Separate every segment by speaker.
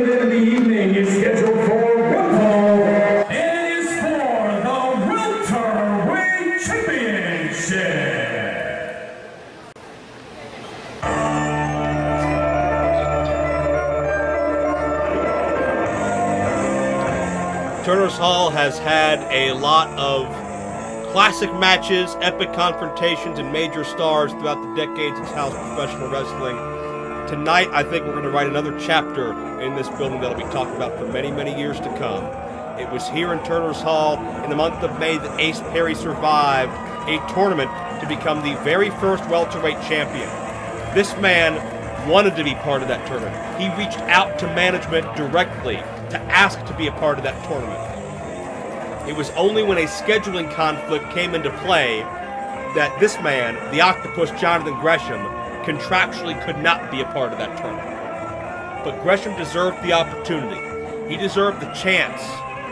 Speaker 1: main event of the evening is scheduled for one fall and is for the Welterweight Championship.
Speaker 2: Turner's Hall has had a lot of classic matches, epic confrontations, and major stars throughout the decades of house professional wrestling. Tonight, I think we're going to write another chapter in this building that'll be talked about for many, many years to come. It was here in Turner's Hall in the month of May that Ace Perry survived a tournament to become the very first welterweight champion. This man wanted to be part of that tournament. He reached out to management directly to ask to be a part of that tournament. It was only when a scheduling conflict came into play that this man, the Octopus Jonathan Gresham, contractually could not be a part of that tournament. But Gresham deserved the opportunity. He deserved the chance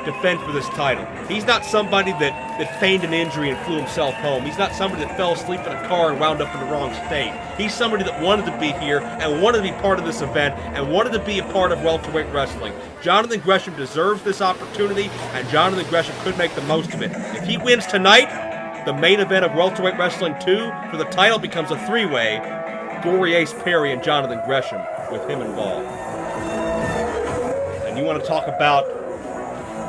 Speaker 2: to fend for this title. He's not somebody that feigned an injury and flew himself home. He's not somebody that fell asleep in a car and wound up in the wrong state. He's somebody that wanted to be here and wanted to be part of this event and wanted to be a part of welterweight wrestling. Jonathan Gresham deserves this opportunity, and Jonathan Gresham could make the most of it. If he wins tonight, the main event of Welterweight Wrestling 2 for the title becomes a three-way: Gory Ace Perry and Jonathan Gresham, with him involved. And you want to talk about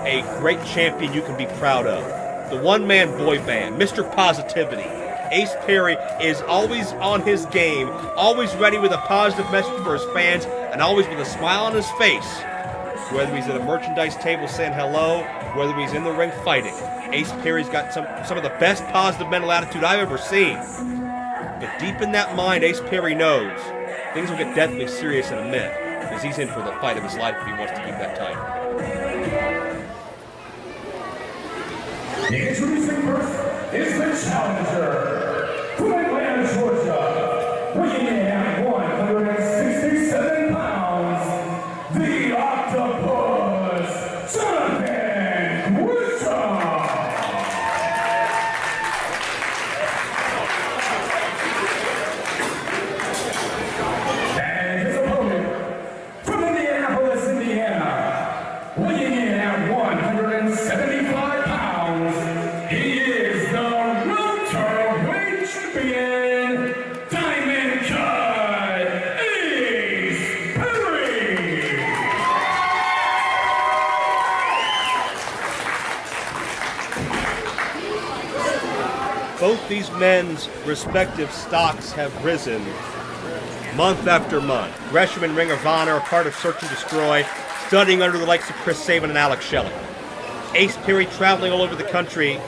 Speaker 2: a great champion you can be proud of. The one-man boy band, Mr. Positivity. Ace Perry is always on his game, always ready with a positive message for his fans, and always with a smile on his face. Whether he's at a merchandise table saying hello, whether he's in the ring fighting, Ace Perry's got some of the best positive mental attitude I've ever seen. But deep in that mind, Ace Perry knows things will get deathly serious in a minute, because he's in for the fight of his life if he wants to keep that title.
Speaker 1: Introducing first is the challenger, from Atlanta, Georgia, weighing in at 167 pounds, the Octopus, Jonathan Gresham. And his opponent, from Indianapolis, Indiana, weighing in at 175 pounds, he is the welterweight champion, Diamond Cut, Ace Perry.
Speaker 2: Both these men's respective stocks have risen month after month. Gresham and Ring of Honor are part of Search and Destroy, studying under the likes of Chris Sabin and Alex Shelley. Ace Perry traveling all over the country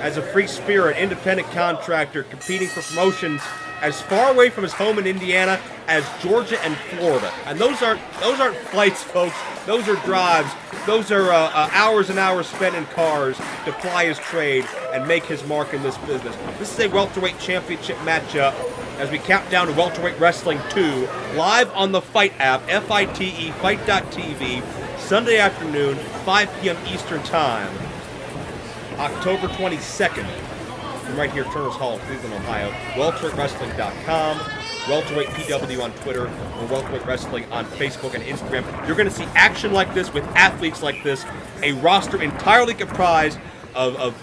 Speaker 2: as a free spirit, independent contractor, competing for promotions as far away from his home in Indiana as Georgia and Florida. And those aren't flights, folks. Those are drives. Those are hours and hours spent in cars to ply his trade and make his mark in this business. This is a welterweight championship matchup as we count down to Welterweight Wrestling 2, live on the Fight app, FITE, Fight.tv, Sunday afternoon, 5 p.m. Eastern Time, October 22nd, from right here, Turner's Hall, Cleveland, Ohio. WelterweightWrestling.com, Welterweight PW on Twitter, or Welterweight Wrestling on Facebook and Instagram. You're going to see action like this with athletes like this, a roster entirely comprised of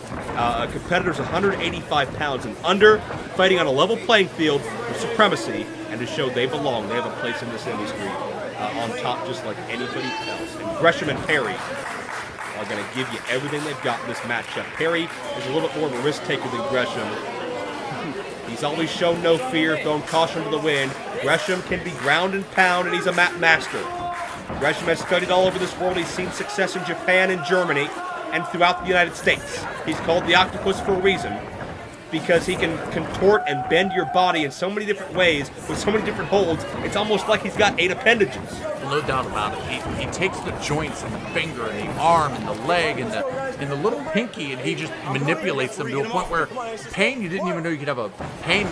Speaker 2: competitors 185 pounds and under, fighting on a level playing field for supremacy and to show they belong. They have a place in this industry on top just like anybody else. And Gresham and Perry are going to give you everything they've got in this matchup. Perry is a little bit more of a risk taker than Gresham. He's always shown no fear, thrown caution to the wind. Gresham can be ground and pound, and he's a mat master. Gresham has studied all over this world. He's seen success in Japan and Germany and throughout the United States. He's called the Octopus for a reason, because he can contort and bend your body in so many different ways with so many different holds. It's almost like he's got 8 appendages.
Speaker 3: No doubt about it. He takes the joints and the finger and the arm and the leg and the little pinky, and he just manipulates them to a point where pain, you didn't even know you could have a pain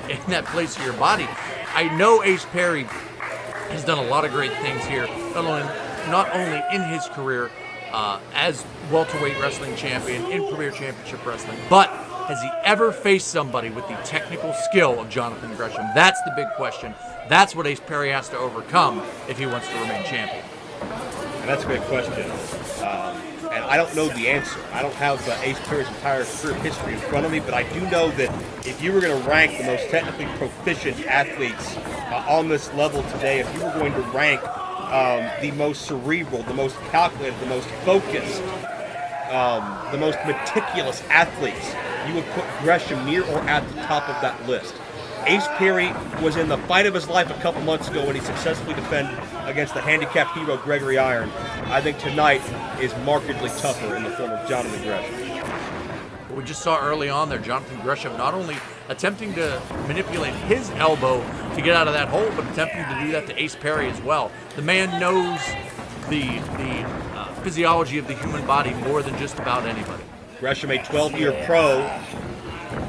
Speaker 3: in that place of your body. I know Ace Perry has done a lot of great things here, not only in his career as welterweight wrestling champion in Premier Championship Wrestling, but has he ever faced somebody with the technical skill of Jonathan Gresham? That's the big question. That's what Ace Perry has to overcome if he wants to remain champion.
Speaker 2: And that's a great question. And I don't know the answer. I don't have Ace Perry's entire career history in front of me, but I do know that if you were going to rank the most technically proficient athletes on this level today, if you were going to rank the most cerebral, the most calculated, the most focused, the most meticulous athletes, you would put Gresham near or at the top of that list. Ace Perry was in the fight of his life a couple months ago when he successfully defended against the handicapped hero Gregory Iron. I think tonight is markedly tougher in the form of Jonathan Gresham.
Speaker 3: We just saw early on there Jonathan Gresham not only attempting to manipulate his elbow to get out of that hole, but attempting to do that to Ace Perry as well. The man knows the physiology of the human body more than just about anybody.
Speaker 2: Gresham, a 12-year pro,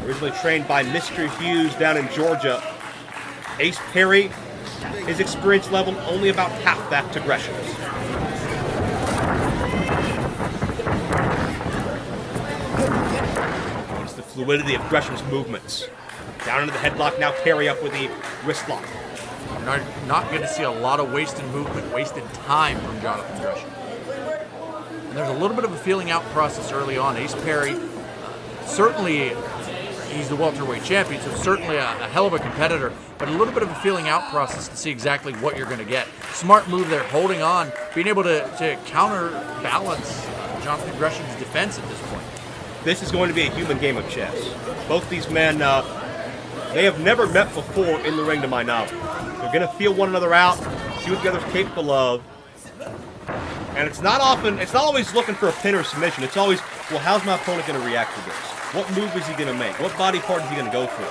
Speaker 2: originally trained by Mr. Hughes down in Georgia. Ace Perry, his experience level only about half that to Gresham's. Notice the fluidity of Gresham's movements. Down into the headlock, now Perry up with the wrist lock.
Speaker 3: You're not going to see a lot of wasted movement, wasted time from Jonathan Gresham. And there's a little bit of a feeling out process early on. Ace Perry, certainly he's the welterweight champion, so certainly a hell of a competitor, but a little bit of a feeling out process to see exactly what you're going to get. Smart move there, holding on, being able to counterbalance Jonathan Gresham's defense at this point.
Speaker 2: This is going to be a human game of chess. Both these men, they have never met before in the ring to my knowledge. They're going to feel one another out, see what the other's capable of. And it's not always looking for a pin or submission. It's always, well, how's my opponent going to react to this? What move is he going to make? What body part is he going to go for?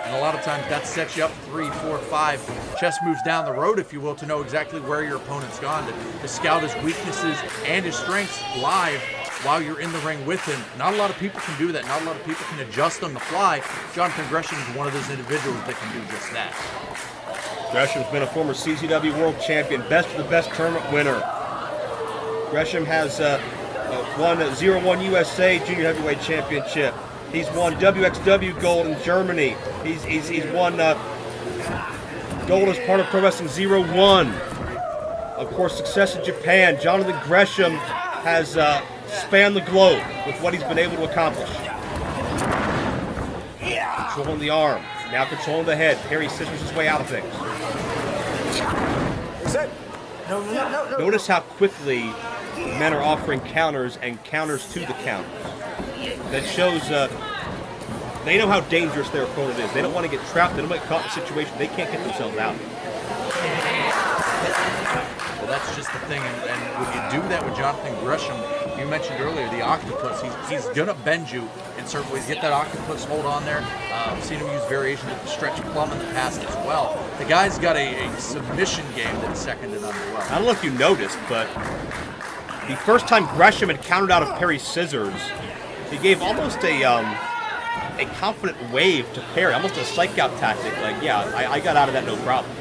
Speaker 3: And a lot of times that sets you up 3, 4, 5 chess moves down the road, if you will, to know exactly where your opponent's gone, to scout his weaknesses and his strengths live while you're in the ring with him. Not a lot of people can do that. Not a lot of people can adjust on the fly. Jonathan Gresham is one of those individuals that can do just that.
Speaker 2: Gresham's been a former CZW World Champion, best of the best tournament winner. Gresham has won 0-1 USA Junior Heavyweight Championship. He's won WXW Gold in Germany. He's won gold as part of Pro Wrestling 0-1. Of course, success in Japan. Jonathan Gresham has spanned the globe with what he's been able to accomplish. Controlling the arm, now controlling the head. Perry scissors his way out of things.
Speaker 4: No.
Speaker 2: Notice how quickly men are offering counters and counters to the counters. That shows they know how dangerous their opponent is. They don't want to get trapped. They don't want to get caught in a situation they can't get themselves out of.
Speaker 3: Well, that's just the thing. And when you do that with Jonathan Gresham, you mentioned earlier the octopus. He's going to bend you in certain ways. Get that octopus hold on there. I've seen him use variations of the stretch plum in the past as well. The guy's got a submission game that's second to none as well.
Speaker 2: I don't know if you noticed, but the first time Gresham had countered out of Perry's scissors, he gave almost a confident wave to Perry, almost a psych-out tactic. Like, yeah, I got out of that no problem.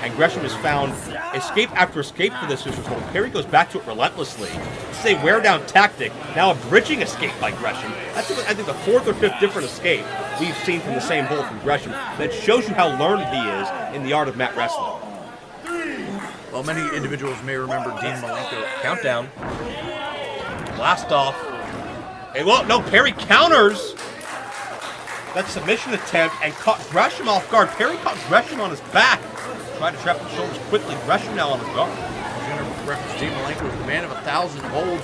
Speaker 2: And Gresham has found escape after escape for this scissors hold. Perry goes back to it relentlessly. This is a wear-down tactic. Now a bridging escape by Gresham. That's, I think, the fourth or fifth different escape we've seen from the same hold from Gresham. That shows you how learned he is in the art of mat wrestling.
Speaker 3: Well, many individuals may remember Dean Malenko.
Speaker 2: Countdown. Blast off. Hey, well, no, Perry counters that submission attempt and caught Gresham off guard. Perry caught Gresham on his back. Tried to trap the shoulders quickly. Gresham now on his guard.
Speaker 3: I was going to reference Dean Malenko as the man of 1,000 holds.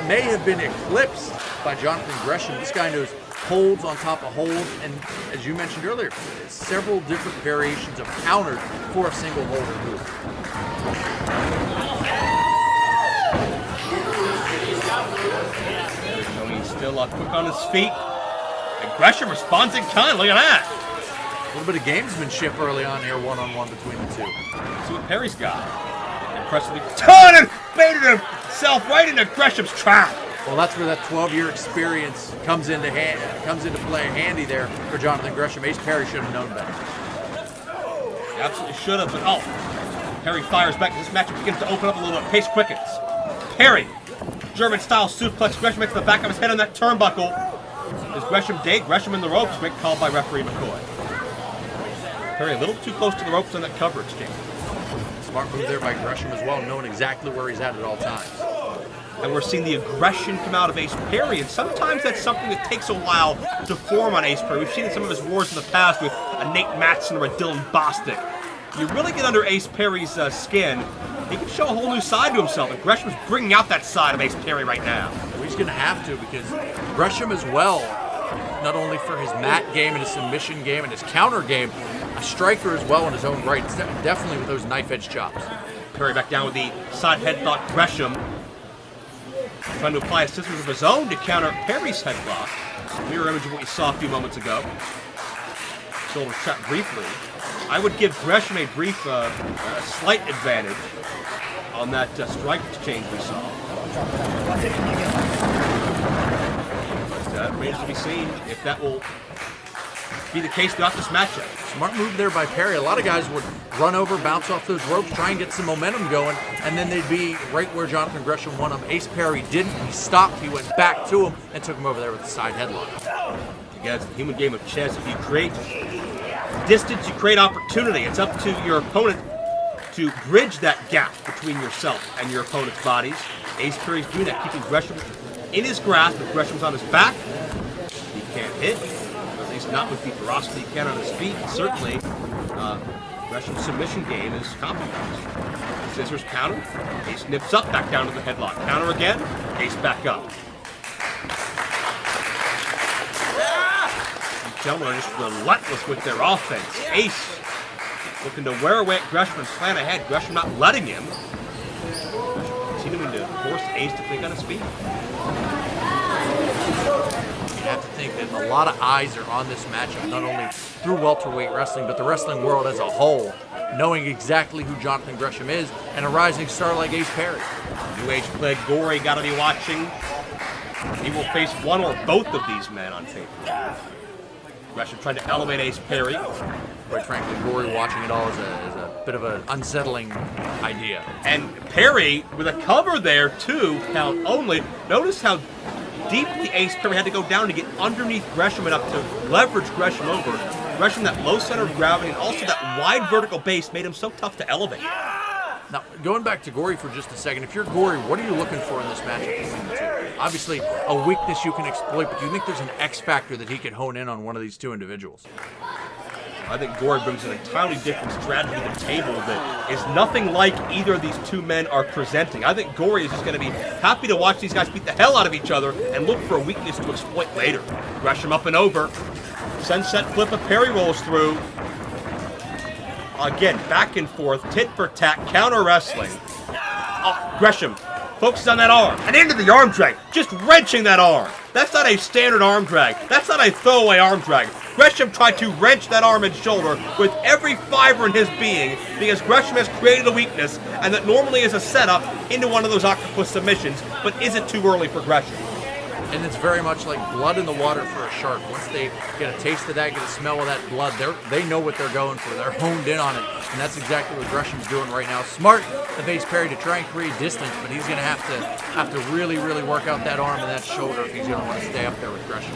Speaker 3: May have been eclipsed by Jonathan Gresham. This guy knows holds on top of holds, and as you mentioned earlier, several different variations of counters for a single hold or move.
Speaker 2: Tony's still quick on his feet. And Gresham responds in kind. Look at that.
Speaker 3: A little bit of gamesmanship early on here, one-on-one between the two.
Speaker 2: See what Perry's got. Impressively turned and baited himself right into Gresham's trap.
Speaker 3: Well, that's where that 12-year experience comes into play handy there for Jonathan Gresham. Ace Perry should have known better.
Speaker 2: He absolutely should have, but Perry fires back. This match begins to open up a little bit. Pace quickens. Perry, German-style suplex. Gresham hits the back of his head on that turnbuckle. Does Gresham dig? Gresham in the ropes. Great call by referee McCoy. Perry a little too close to the ropes on that cover exchange.
Speaker 3: Smart move there by Gresham as well, knowing exactly where he's at all times.
Speaker 2: And we're seeing the aggression come out of Ace Perry, and sometimes that's something that takes a while to form on Ace Perry. We've seen in some of his wars in the past with a Nate Matson or a Dylan Bostic. You really get under Ace Perry's skin, he can show a whole new side to himself, and Gresham's bringing out that side of Ace Perry right now.
Speaker 3: Well, he's going to have to, because Gresham as well, not only for his mat game and his submission game and his counter game, a striker as well in his own right, definitely with those knife-edge chops.
Speaker 2: Perry back down with the side headlock. Gresham trying to apply a scissors of his own to counter Perry's headlock. Mirror image of what you saw a few moments ago. Shoulder trap briefly. I would give Gresham a brief, a slight advantage on that strike exchange we saw. But it remains to be seen if that will be the case throughout this matchup.
Speaker 3: Smart move there by Perry. A lot of guys would run over, bounce off those ropes, try and get some momentum going, and then they'd be right where Jonathan Gresham won him. Ace Perry didn't. He stopped. He went back to him and took him over there with the side headlock.
Speaker 2: Again, it's the human game of chess. If you create distance, you create opportunity. It's up to your opponent to bridge that gap between yourself and your opponent's bodies. Ace Perry's doing that, keeping Gresham in his grasp. If Gresham's on his back, he can't hit. At least not with the ferocity he can on his feet. And certainly, Gresham's submission game is compromised. Scissors counter. Ace nips up, back down to the headlock. Counter again. Ace back up. These gentlemen are just relentless with their offense. Ace looking to wear away at Gresham and plan ahead. Gresham not letting him. Continuing to force Ace to think on his feet.
Speaker 3: You have to think that a lot of eyes are on this matchup, not only through welterweight wrestling, but the wrestling world as a whole, knowing exactly who Jonathan Gresham is and a rising star like Ace Perry.
Speaker 2: New Age Plague Gory got to be watching. He will face one or both of these men on paper. Gresham trying to elevate Ace Perry.
Speaker 3: Quite frankly, Gory watching it all is a bit of an unsettling idea.
Speaker 2: And Perry with a cover there too, count only. Notice how deeply Ace Perry had to go down to get underneath Gresham enough to leverage Gresham over. Gresham, that low center of gravity and also that wide vertical base made him so tough to elevate.
Speaker 3: Now, going back to Gory for just a second, if you're Gory, what are you looking for in this matchup between the two? Obviously, a weakness you can exploit, but do you think there's an X factor that he could hone in on one of these two individuals?
Speaker 2: I think Gory brings an entirely different strategy to the table that is nothing like either of these two men are presenting. I think Gory is just going to be happy to watch these guys beat the hell out of each other and look for a weakness to exploit later. Gresham up and over. Sunset flip of Perry rolls through. Again, back and forth, tit for tat, counter wrestling. Oh, Gresham focuses on that arm and into the arm drag, just wrenching that arm. That's not a standard arm drag. That's not a throwaway arm drag. Gresham tried to wrench that arm and shoulder with every fiber in his being because Gresham has created a weakness, and that normally is a setup into one of those octopus submissions, but isn't too early for Gresham.
Speaker 3: And it's very much like blood in the water for a shark. Once they get a taste of that, get a smell of that blood, they know what they're going for. They're honed in on it, and that's exactly what Gresham's doing right now. Smart of Ace Perry to try and create distance, but he's going to have to really, really work out that arm and that shoulder if he's going to want to stay up there with Gresham.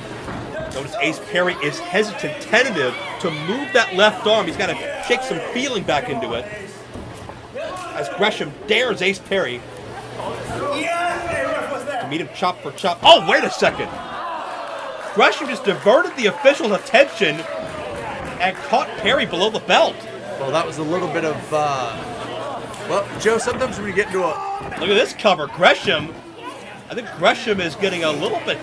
Speaker 2: Notice Ace Perry is hesitant, tentative to move that left arm. He's got to shake some feeling back into it as Gresham dares Ace Perry to meet him chop for chop. Oh, wait a second. Gresham just diverted the official's attention and caught Perry below the belt.
Speaker 3: Well, that was a little bit of, well, Joe, sometimes when you get into a...
Speaker 2: Look at this cover. Gresham, I think Gresham is getting a little bit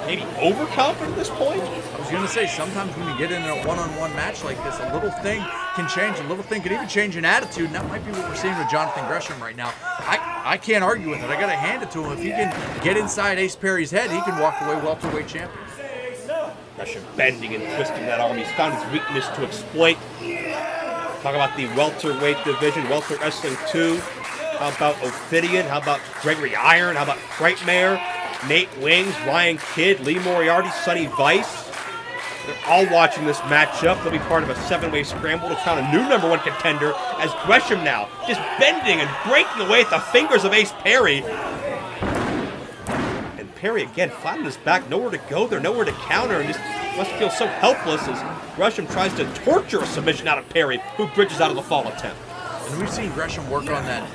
Speaker 2: maybe overconfident at this point.
Speaker 3: I was going to say, sometimes when you get in a one-on-one match like this, a little thing can change. A little thing could even change an attitude, and that might be what we're seeing with Jonathan Gresham right now. I can't argue with it. I got to hand it to him. If he can get inside Ace Perry's head, he can walk away welterweight champion.
Speaker 2: Gresham bending and twisting that arm. He's found his weakness to exploit. Talk about the welterweight division, Welterweight Wrestling 2. How about Ophidian? How about Gregory Iron? How about Frightmare? Nate Wings, Ryan Kidd, Lee Moriarty, Sonny Vice. They're all watching this matchup. They'll be part of a 7-way scramble to crown a new #1 contender as Gresham now just bending and breaking away at the fingers of Ace Perry. And Perry again flat on his back, nowhere to go there, nowhere to counter, and just must feel so helpless as Gresham tries to torture a submission out of Perry, who bridges out of the fall attempt.
Speaker 3: And we've seen Gresham work on that.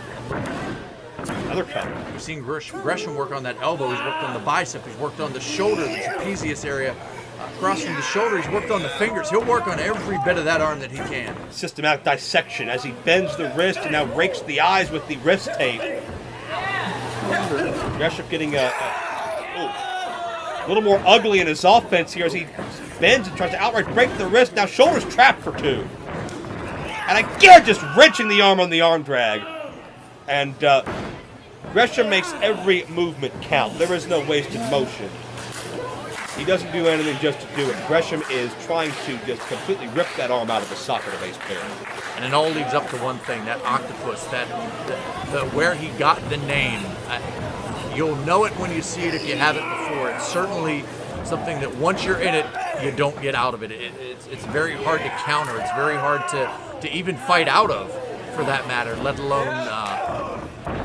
Speaker 2: Another cover.
Speaker 3: We've seen Gresham work on that elbow. He's worked on the bicep. He's worked on the shoulder, the trapezius area. Across from the shoulder, he's worked on the fingers. He'll work on every bit of that arm that he can.
Speaker 2: Systematic dissection as he bends the wrist and now rakes the eyes with the wrist tape. Gresham getting a little more ugly in his offense here as he bends and tries to outright break the wrist. Now shoulder's trapped for 2. And again, just wrenching the arm on the arm drag. And Gresham makes every movement count. There is no wasted motion. He doesn't do anything just to do it. Gresham is trying to just completely rip that arm out of the socket of Ace Perry.
Speaker 3: And it all leads up to one thing, that octopus, where he got the name. You'll know it when you see it if you haven't before. It's certainly something that once you're in it, you don't get out of it. It's very hard to counter. It's very hard to even fight out of, for that matter, let alone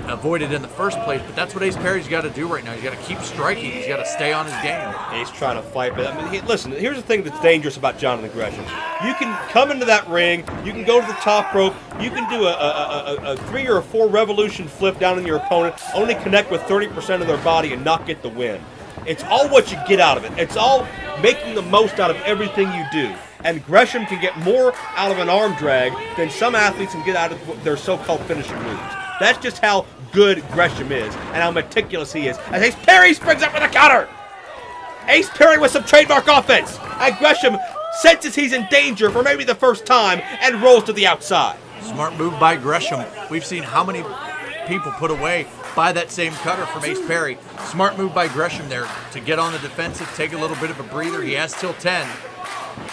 Speaker 3: avoid it in the first place. But that's what Ace Perry's got to do right now. He's got to keep striking. He's got to stay on his game.
Speaker 2: He's trying to fight, but I mean, listen, here's the thing that's dangerous about Jonathan Gresham. You can come into that ring, you can go to the top rope, you can do a 3 or a 4 revolution flip down on your opponent, only connect with 30% of their body and not get the win. It's all what you get out of it. It's all making the most out of everything you do. And Gresham can get more out of an arm drag than some athletes can get out of their so-called finishing moves. That's just how good Gresham is and how meticulous he is. As Ace Perry springs up with a counter. Ace Perry with some trademark offense. And Gresham senses he's in danger for maybe the first time and rolls to the outside.
Speaker 3: Smart move by Gresham. We've seen how many people put away by that same cutter from Ace Perry. Smart move by Gresham there to get on the defensive, take a little bit of a breather. He has till 10.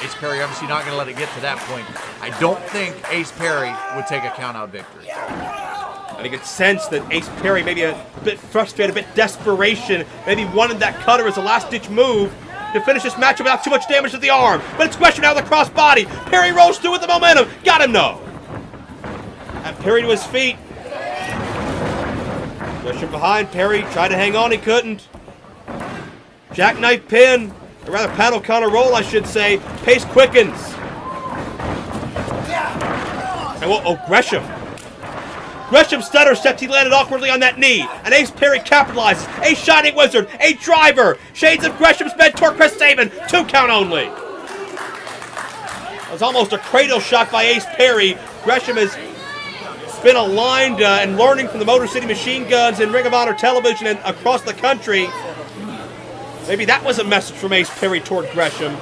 Speaker 3: Ace Perry obviously not going to let it get to that point. I don't think Ace Perry would take a count-out victory.
Speaker 2: I think it's sense that Ace Perry maybe a bit frustrated, a bit desperation, maybe wanted that cutter as a last-ditch move to finish this matchup without too much damage to the arm. But it's Gresham out of the crossbody. Perry rolls through with the momentum. Got him, no. And Perry to his feet. Gresham behind. Perry tried to hang on. He couldn't. Jackknife pin. Or rather, paddle counter roll, I should say. Pace quickens. And Gresham. Gresham stutter steps. He landed awkwardly on that knee. And Ace Perry capitalizes. A Shining Wizard. A driver. Shades of Gresham's mentor, Chris Sabin. 2 count only. It was almost a cradle shot by Ace Perry. Gresham has been aligned and learning from the Motor City Machine Guns and Ring of Honor television and across the country. Maybe that was a message from Ace Perry toward Gresham.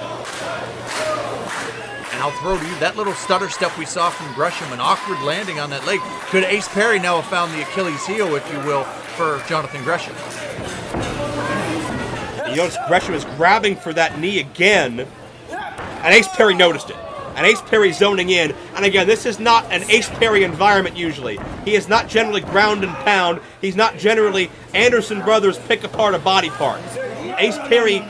Speaker 3: And I'll throw to you that little stutter step we saw from Gresham, an awkward landing on that leg. Could Ace Perry now have found the Achilles heel, if you will, for Jonathan Gresham?
Speaker 2: You notice Gresham is grabbing for that knee again, and Ace Perry noticed it. And Ace Perry zoning in. And again, this is not an Ace Perry environment usually. He is not generally ground and pound. He's not generally Anderson Brothers pick apart a body part. Ace Perry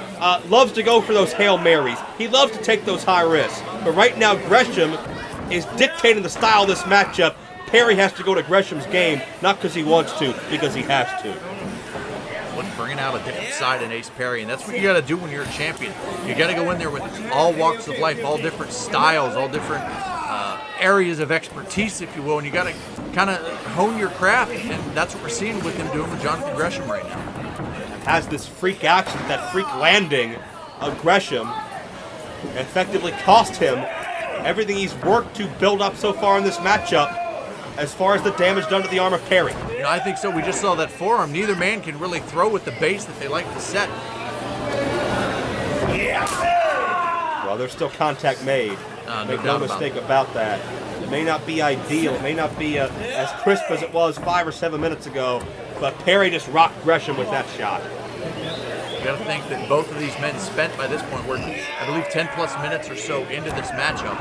Speaker 2: loves to go for those Hail Marys. He loves to take those high risks. But right now, Gresham is dictating the style of this matchup. Perry has to go to Gresham's game, not because he wants to, because he has to.
Speaker 3: What's bringing out a different side in Ace Perry, and that's what you got to do when you're a champion. You got to go in there with all walks of life, all different styles, all different areas of expertise, if you will, and you got to kind of hone your craft, and that's what we're seeing with him doing with Jonathan Gresham right now.
Speaker 2: Has this freak action, that freak landing of Gresham effectively cost him everything he's worked to build up so far in this matchup as far as the damage done to the arm of Perry.
Speaker 3: You know, I think so. We just saw that forearm. Neither man can really throw with the base that they like to set.
Speaker 2: Well, there's still contact made. Make no mistake about that. It may not be ideal. It may not be as crisp as it was 5 or 7 minutes ago, but Perry just rocked Gresham with that shot.
Speaker 3: You got to think that both of these men spent by this point, I believe 10 plus minutes or so into this matchup.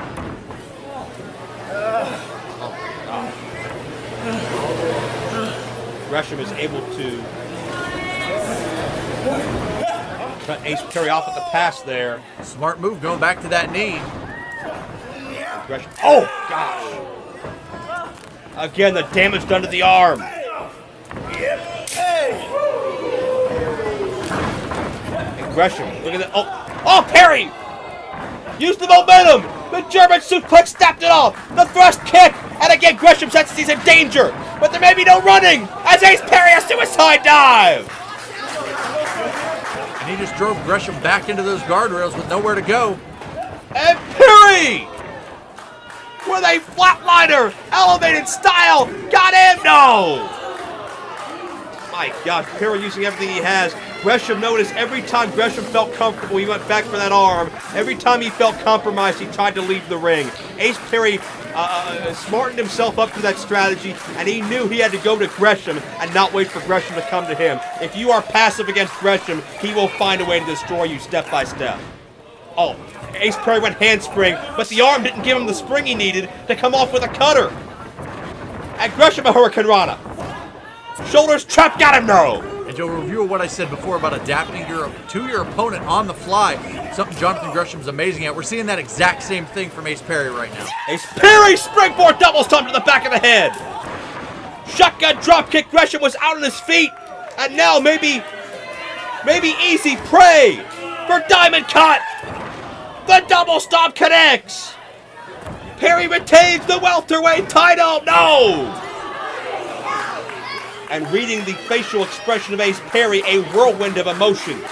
Speaker 2: Gresham is able to cut Ace Perry off at the pass there.
Speaker 3: Smart move going back to that knee.
Speaker 2: Gresham. Oh, gosh. Again, the damage done to the arm. And Gresham, look at that. Oh, Perry! Used the momentum. The German suplex snapped it off. The thrust kick. And And again, Gresham senses he's in danger, but there may be no running as Ace Perry a suicide dive.
Speaker 3: And he just drove Gresham back into those guardrails with nowhere to go.
Speaker 2: And Perry, with a flatliner, elevated style, got him, no! My gosh, Perry using everything he has. Gresham noticed every time Gresham felt comfortable, he went back for that arm. Every time he felt compromised, he tried to leave the ring. Ace Perry smartened himself up to that strategy, and he knew he had to go to Gresham and not wait for Gresham to come to him. If you are passive against Gresham, he will find a way to destroy you step by step. Oh, Ace Perry went handspring, but the arm didn't give him the spring he needed to come off with a cutter. And Gresham a Hurricane Rana. Shoulders trapped, got him, no!
Speaker 3: And to review what I said before about adapting to your opponent on the fly, something Jonathan Gresham's amazing at. We're seeing that exact same thing from Ace Perry right now.
Speaker 2: Ace Perry springboard double stomp to the back of the head. Shotgun dropkick. Gresham was out on his feet, and now maybe easy prey for Diamond Cut. The double stomp connects. Perry retains the welterweight title. No. And reading the facial expression of Ace Perry, a whirlwind of emotions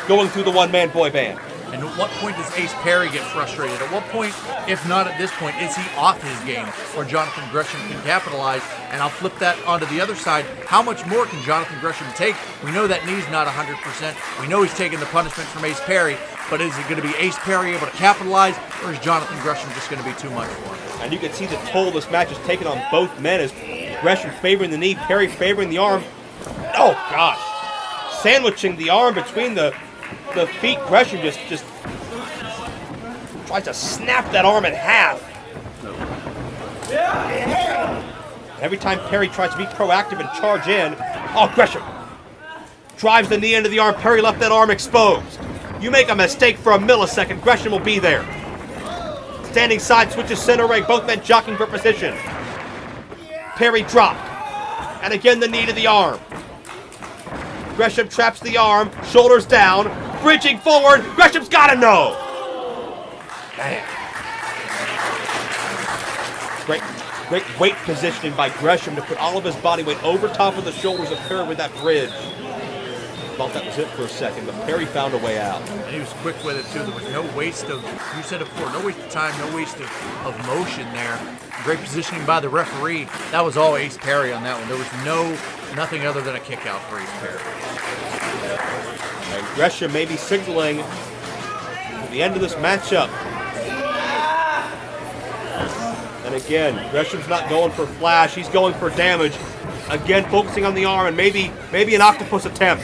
Speaker 2: going through the one-man boy band.
Speaker 3: And at what point does Ace Perry get frustrated? At what point, if not at this point, is he off his game where Jonathan Gresham can capitalize? And I'll flip that onto the other side. How much more can Jonathan Gresham take? We know that knee's not 100%. We know he's taking the punishment from Ace Perry, but is it going to be Ace Perry able to capitalize, or is Jonathan Gresham just going to be too much for him?
Speaker 2: And you can see the toll this match is taking on both men as Gresham favoring the knee, Perry favoring the arm. Oh, gosh. Sandwiching the arm between the feet. Gresham just tries to snap that arm in half. Every time Perry tries to be proactive and charge in, oh, Gresham drives the knee into the arm. Perry left that arm exposed. You make a mistake for a millisecond, Gresham will be there. Standing side switches center ring, both men jockeying for position. Perry dropped. And again the knee to the arm. Gresham traps the arm, shoulders down, bridging forward. Gresham's got him, no! Man. Great weight positioning by Gresham to put all of his body weight over top of the shoulders of Perry with that bridge. Thought that was it for a second, but Perry found a way out.
Speaker 3: And he was quick with it, too. There was no waste of, you said it before, no waste of time, no waste of motion there. Great positioning by the referee. That was all Ace Perry on that one. There was nothing other than a kick out for Ace Perry.
Speaker 2: And Gresham may be signaling to the end of this matchup. And again, Gresham's not going for flash, he's going for damage. Again, focusing on the arm and maybe an octopus attempt.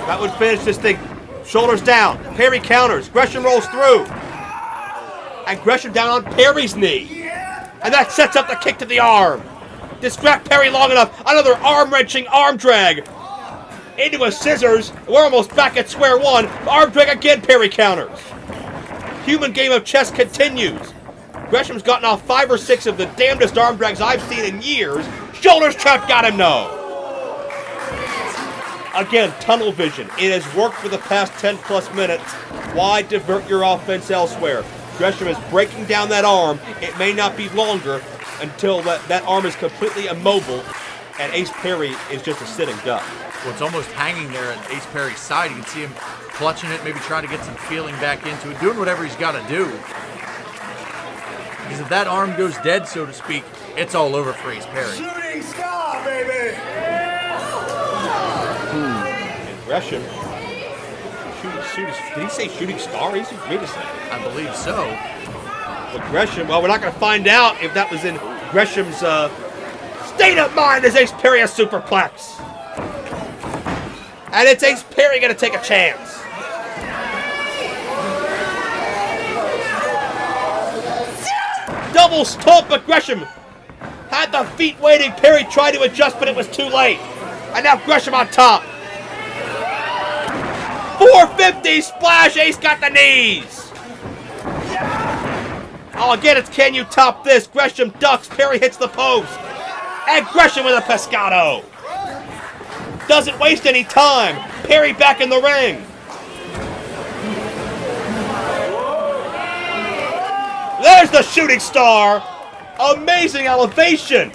Speaker 2: That would finish this thing. Shoulders down. Perry counters. Gresham rolls through. And Gresham down on Perry's knee. And that sets up the kick to the arm. Distract Perry long enough. Another arm-wrenching arm drag. Into a scissors. We're almost back at square one. Arm drag again. Perry counters. Human game of chess continues. Gresham's gotten off 5 or 6 of the damnedest arm drags I've seen in years. Shoulders trap, got him, no. Again, tunnel vision. It has worked for the past 10 plus minutes. Why divert your offense elsewhere? Gresham is breaking down that arm. It may not be longer until that arm is completely immobile and Ace Perry is just a sitting duck.
Speaker 3: Well, it's almost hanging there at Ace Perry's side. You can see him clutching it, maybe trying to get some feeling back into it, doing whatever he's got to do. Because if that arm goes dead, so to speak, it's all over for Ace Perry.
Speaker 1: Shooting star, baby!
Speaker 2: And Gresham, did he say shooting star? He said, wait a second.
Speaker 3: I believe so.
Speaker 2: But Gresham, well, we're not going to find out if that was in Gresham's state of mind as Ace Perry a superplex. And it's Ace Perry going to take a chance. Double stomp, but Gresham had the feet waiting. Perry tried to adjust, but it was too late. And now Gresham on top. 450 splash. Ace got the knees. Oh, again, it's can you top this? Gresham ducks. Perry hits the post. And Gresham with a pescado. Doesn't waste any time. Perry back in the ring. There's the shooting star. Amazing elevation.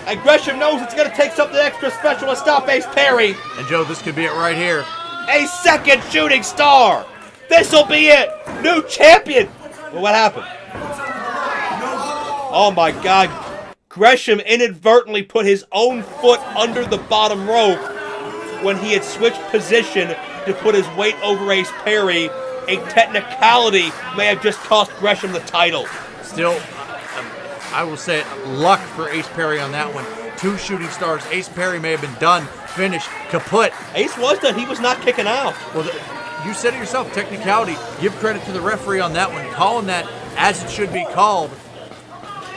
Speaker 2: And Gresham knows it's going to take something extra special to stop Ace Perry.
Speaker 3: And Joe, this could be it right here.
Speaker 2: A second shooting star. This'll be it. New champion. Well, what happened? Oh my God. Gresham inadvertently put his own foot under the bottom rope when he had switched position to put his weight over Ace Perry. A technicality may have just cost Gresham the title.
Speaker 3: Still, I will say luck for Ace Perry on that one. 2 shooting stars. Ace Perry may have been done, finished, kaput.
Speaker 2: Ace was done. He was not kicking out.
Speaker 3: Well, you said it yourself, technicality. Give credit to the referee on that one, calling that as it should be called.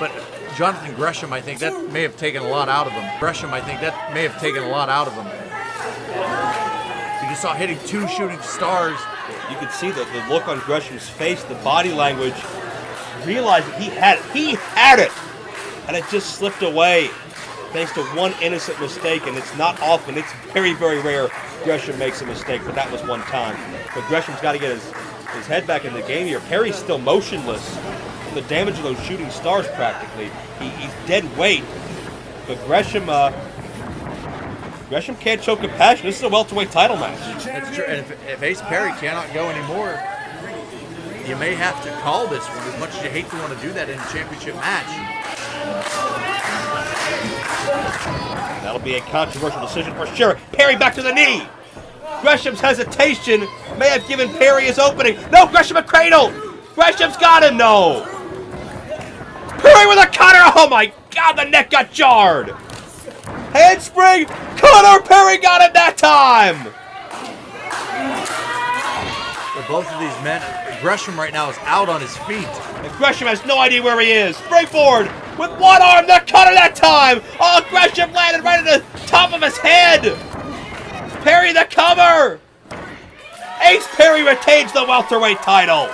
Speaker 3: But Jonathan Gresham, I think that may have taken a lot out of him. You just saw hitting 2 shooting stars.
Speaker 2: You could see the look on Gresham's face, the body language. Realized that he had it, and it just slipped away thanks to one innocent mistake, and it's not often. It's very, very rare Gresham makes a mistake, but that was one time. But Gresham's got to get his head back in the game here. Perry's still motionless from the damage of those shooting stars practically. He's dead weight, but Gresham can't show compassion. This is a welterweight title match.
Speaker 3: That's true, and if Ace Perry cannot go anymore, you may have to call this one, as much as you hate to want to do that in a championship match.
Speaker 2: That'll be a controversial decision for sure. Perry back to the knee. Gresham's hesitation may have given Perry his opening. No, Gresham a cradle. Gresham's got him. No. Perry with a cutter. Oh my God, the neck got jarred. Handspring. Cutter. Perry got him that time.
Speaker 3: For both of these men, Gresham right now is out on his feet.
Speaker 2: And Gresham has no idea where he is. Springboard with one arm, the cutter that time. Oh, Gresham landed right at the top of his head. Perry the cover. Ace Perry retains the welterweight title.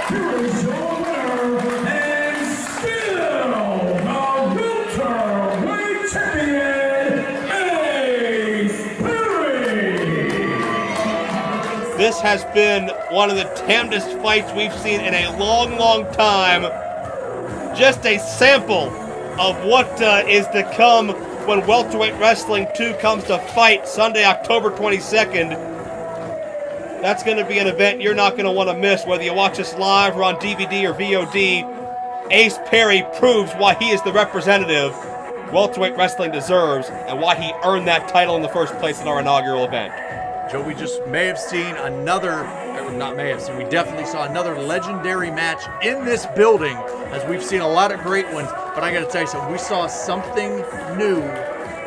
Speaker 1: Here is your winner, and still the welterweight champion, Ace Perry.
Speaker 2: This has been one of the damnedest fights we've seen in a long, long time. Just a sample of what is to come when Welterweight Wrestling 2 comes to fight Sunday, October 22nd. That's going to be an event you're not going to want to miss, whether you watch us live or on DVD or VOD. Ace Perry proves why he is the representative Welterweight Wrestling deserves and why he earned that title in the first place in our inaugural event.
Speaker 3: Joe, we just may have seen another, not may have seen, we definitely saw another legendary match in this building, as we've seen a lot of great ones. But I got to tell you something, we saw something new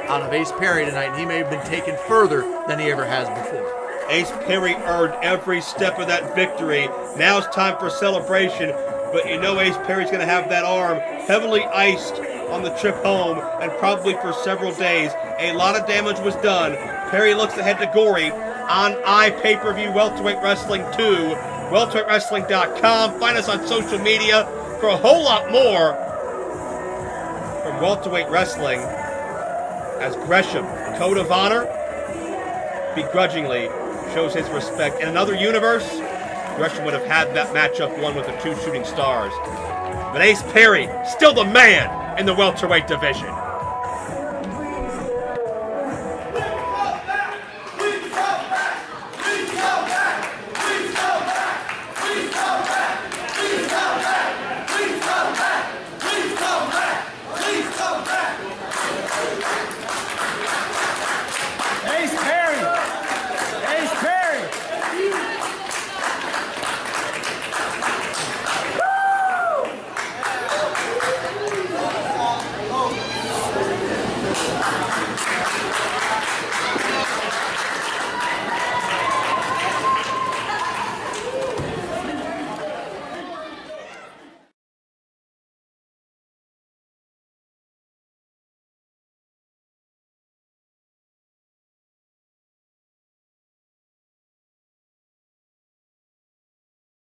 Speaker 3: out of Ace Perry tonight, and he may have been taken further than he ever has before.
Speaker 2: Ace Perry earned every step of that victory. Now it's time for celebration, but you know Ace Perry's going to have that arm heavily iced on the trip home, and probably for several days. A lot of damage was done. Perry looks ahead to Gory on iPay-per-view Welterweight Wrestling 2, welterweightwrestling.com. Find us on social media for a whole lot more from Welterweight Wrestling, as Gresham, Code of Honor, begrudgingly shows his respect. In another universe, Gresham would have had that matchup won with the 2 shooting stars. But Ace Perry, still the man in the welterweight division.